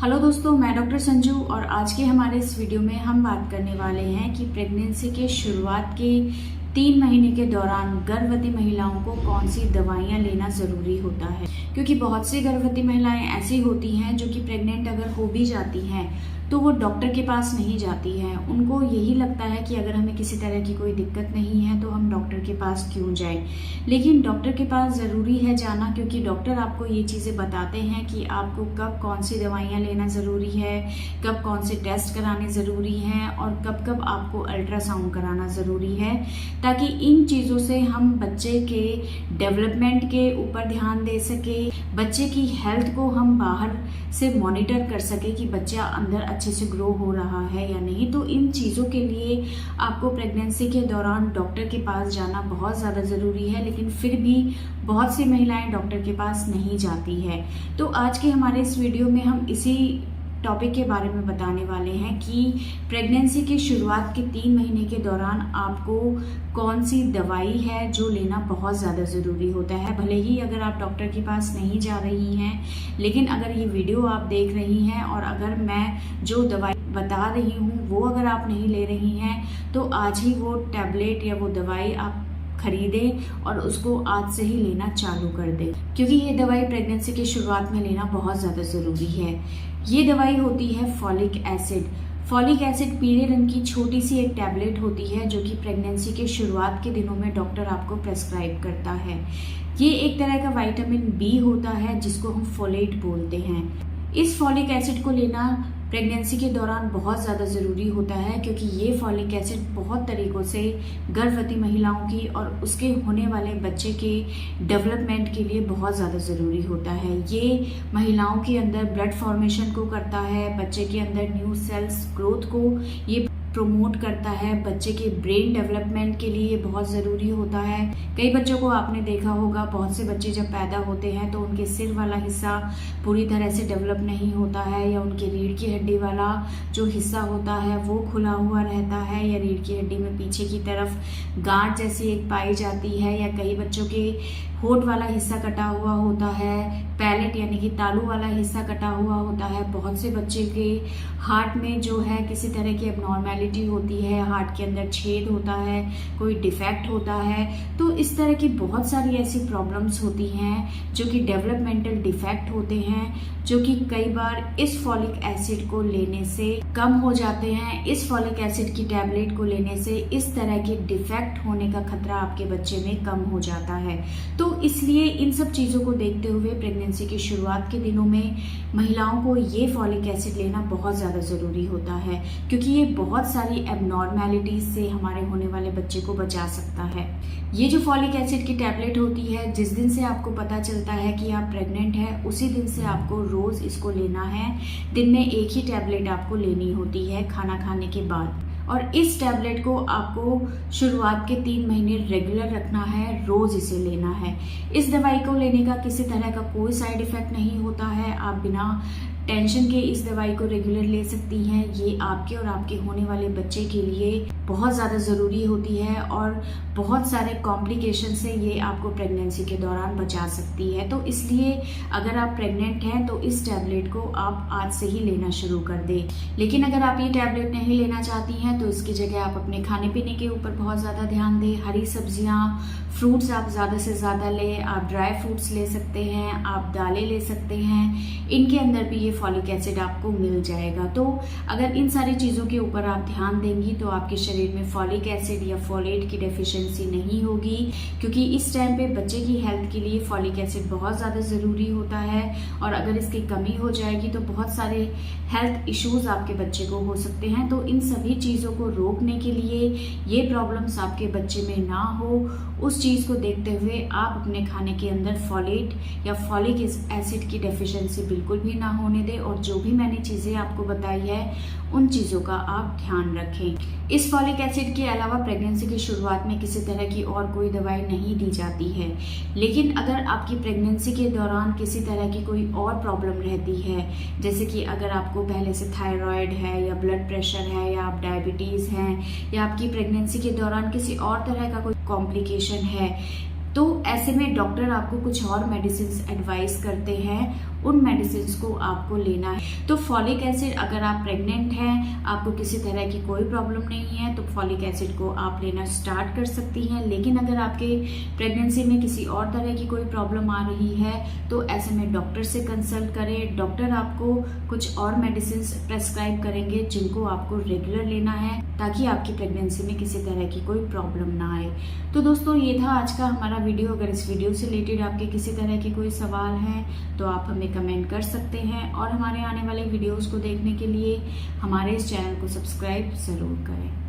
Hello दोस्तों, मैं doctor Sanju और आज के हमारे इस वीडियो में हम बात करने वाले हैं कि प्रेगनेंसी के शुरुआत के 3 महीने के दौरान गर्भवती महिलाओं को कौन सी दवाइयाँ लेना ज़रूरी होता है। क्योंकि बहुत सी गर्भवती महिलाएं ऐसी होती हैं जो कि प्रेग्नेंट अगर हो भी जाती हैं तो वो डॉक्टर के पास नहीं जाती हैं। उनको यही लगता है कि अगर हमें किसी तरह की कोई दिक्कत नहीं है तो हम डॉक्टर के पास क्यों जाएं। लेकिन डॉक्टर के पास ज़रूरी है जाना, क्योंकि डॉक्टर आपको ये चीज़ें बताते हैं कि आपको कब कौन सी दवाइयाँ लेना ज़रूरी है, कब कौन से टेस्ट कराने ज़रूरी हैं और कब कब आपको अल्ट्रासाउंड कराना ज़रूरी है, ताकि इन चीज़ों से हम बच्चे के डेवलपमेंट के ऊपर ध्यान दे सके, बच्चे की हेल्थ को हम बाहर से मॉनिटर कर सके कि बच्चा अंदर अच्छे से ग्रो हो रहा है या नहीं। तो इन चीज़ों के लिए आपको प्रेगनेंसी के दौरान डॉक्टर के पास जाना बहुत ज़्यादा ज़रूरी है, लेकिन फिर भी बहुत सी महिलाएं डॉक्टर के पास नहीं जाती है। तो आज के हमारे इस वीडियो में हम इसी टॉपिक के बारे में बताने वाले हैं कि प्रेगनेंसी की शुरुआत के 3 महीने के दौरान आपको कौन सी दवाई है जो लेना बहुत ज़्यादा ज़रूरी होता है। भले ही अगर आप डॉक्टर के पास नहीं जा रही हैं, लेकिन अगर ये वीडियो आप देख रही हैं और अगर मैं जो दवाई बता रही हूँ वो अगर आप नहीं ले रही हैं तो आज ही वो टैबलेट या वो दवाई आप खरीदें और उसको आज से ही लेना चालू कर दें, क्योंकि ये दवाई प्रेगनेंसी की शुरुआत में लेना बहुत ज़्यादा ज़रूरी है। ये दवाई होती है फॉलिक एसिड। फॉलिक एसिड पीले रंग की छोटी सी एक टैबलेट होती है जो कि प्रेगनेंसी के शुरुआत के दिनों में डॉक्टर आपको प्रेस्क्राइब करता है। ये एक तरह का विटामिन बी होता है जिसको हम फोलेट बोलते हैं। इस फॉलिक एसिड को लेना प्रेगनेंसी के दौरान बहुत ज़्यादा ज़रूरी होता है, क्योंकि ये फॉलिक एसिड बहुत तरीक़ों से गर्भवती महिलाओं की और उसके होने वाले बच्चे के डेवलपमेंट के लिए बहुत ज़्यादा ज़रूरी होता है। ये महिलाओं के अंदर ब्लड फॉर्मेशन को करता है, बच्चे के अंदर न्यू सेल्स ग्रोथ को ये प्रमोट करता है, बच्चे के ब्रेन डेवलपमेंट के लिए बहुत ज़रूरी होता है। कई बच्चों को आपने देखा होगा, बहुत से बच्चे जब पैदा होते हैं तो उनके सिर वाला हिस्सा पूरी तरह से डेवलप नहीं होता है, या उनके रीढ़ की हड्डी वाला जो हिस्सा होता है वो खुला हुआ रहता है, या रीढ़ की हड्डी में पीछे की तरफ गांठ जैसी एक पाई जाती है, या कई बच्चों के होठ वाला हिस्सा कटा हुआ होता है, पैलेट यानी कि तालू वाला हिस्सा कटा हुआ होता है। बहुत से बच्चे के हार्ट में जो है किसी तरह की एबनॉर्मेलिटी होती है, हार्ट के अंदर छेद होता है, कोई डिफेक्ट होता है। तो इस तरह की बहुत सारी ऐसी प्रॉब्लम्स होती हैं जो कि डेवलपमेंटल डिफेक्ट होते हैं, जो कि कई बार इस फॉलिक एसिड को लेने से कम हो जाते हैं। इस फॉलिक एसिड की टैबलेट को लेने से इस तरह के डिफेक्ट होने का खतरा आपके बच्चे में कम हो जाता है। तो इसलिए इन सब चीज़ों को देखते हुए प्रेगनेंसी की शुरुआत के दिनों में महिलाओं को ये फॉलिक एसिड लेना बहुत ज़्यादा ज़रूरी होता है, क्योंकि ये बहुत सारी एबनॉर्मेलिटीज से हमारे होने वाले बच्चे को बचा सकता है। ये जो फॉलिक एसिड की टैबलेट होती है, जिस दिन से आपको पता चलता है कि आप प्रेग्नेंट हैं उसी दिन से आपको रोज़ इसको लेना है। दिन में एक ही टैबलेट आपको लेनी होती है खाना खाने के बाद, और इस टैबलेट को आपको शुरुआत के 3 महीने रेगुलर रखना है, रोज इसे लेना है। इस दवाई को लेने का किसी तरह का कोई साइड इफेक्ट नहीं होता है। आप बिना टेंशन के इस दवाई को रेगुलर ले सकती हैं। ये आपके और आपके होने वाले बच्चे के लिए बहुत ज़्यादा ज़रूरी होती है और बहुत सारे कॉम्प्लिकेशन से ये आपको प्रेगनेंसी के दौरान बचा सकती है। तो इसलिए अगर आप प्रेग्नेंट हैं तो इस टैबलेट को आप आज से ही लेना शुरू कर दें। लेकिन अगर आप ये टैबलेट नहीं लेना चाहती हैं तो इसकी जगह आप अपने खाने पीने के ऊपर बहुत ज़्यादा ध्यान दें। हरी सब्जियाँ, फ्रूट्स आप ज़्यादा से ज़्यादा लें। आप ड्राई फ्रूट्स ले सकते हैं, आप दालें ले सकते हैं, इनके अंदर भी ये फॉलिक एसिड आपको मिल जाएगा। तो अगर इन सारी चीज़ों के ऊपर आप ध्यान देंगी तो आपके शरीर में फॉलिक एसिड या फोलेट की डेफिशिएंसी नहीं होगी, क्योंकि इस टाइम पे बच्चे की हेल्थ के लिए फॉलिक एसिड बहुत ज़्यादा ज़रूरी होता है। और अगर इसकी कमी हो जाएगी तो बहुत सारे हेल्थ इश्यूज आपके बच्चे को हो सकते हैं। तो इन सभी चीज़ों को रोकने के लिए, ये प्रॉब्लम्स आपके बच्चे में ना हो उस चीज़ को देखते हुए आप अपने खाने के अंदर फॉलेट या फॉलिक एसिड की डेफिशिएंसी बिल्कुल भी ना होने दें, और जो भी मैंने चीज़ें आपको बताई है उन चीज़ों का आप ध्यान रखें। इस फॉलिक एसिड के अलावा प्रेगनेंसी की शुरुआत में किसी तरह की और कोई दवाई नहीं दी जाती है। लेकिन अगर आपकी प्रेगनेंसी के दौरान किसी तरह की कोई और प्रॉब्लम रहती है, जैसे कि अगर आपको पहले से थायराइड है या ब्लड प्रेशर है या आप डायबिटीज़ हैं, या आपकी प्रेगनेंसी के दौरान किसी और तरह का कोई कॉम्प्लिकेशन है, तो ऐसे में डॉक्टर आपको कुछ और मेडिसिन एडवाइस करते हैं उन मेडिसिन को आपको लेना है। तो फॉलिक एसिड, अगर आप प्रेग्नेंट हैं, आपको किसी तरह की कोई प्रॉब्लम नहीं है, तो फॉलिक एसिड को आप लेना स्टार्ट कर सकती हैं। लेकिन अगर आपके प्रेगनेंसी में किसी और तरह की कोई प्रॉब्लम आ रही है तो ऐसे में डॉक्टर से कंसल्ट करें। डॉक्टर आपको कुछ और मेडिसिन प्रेस्क्राइब करेंगे जिनको आपको रेगुलर लेना है, ताकि आपकी प्रेगनेंसी में किसी तरह की कोई प्रॉब्लम ना आए। तो दोस्तों, ये था आज का हमारा वीडियो। अगर इस वीडियो से रिलेटेड आपके किसी तरह के कोई सवाल हैं तो आप हमें कमेंट कर सकते हैं, और हमारे आने वाले वीडियोस को देखने के लिए हमारे इस चैनल को सब्सक्राइब जरूर करें।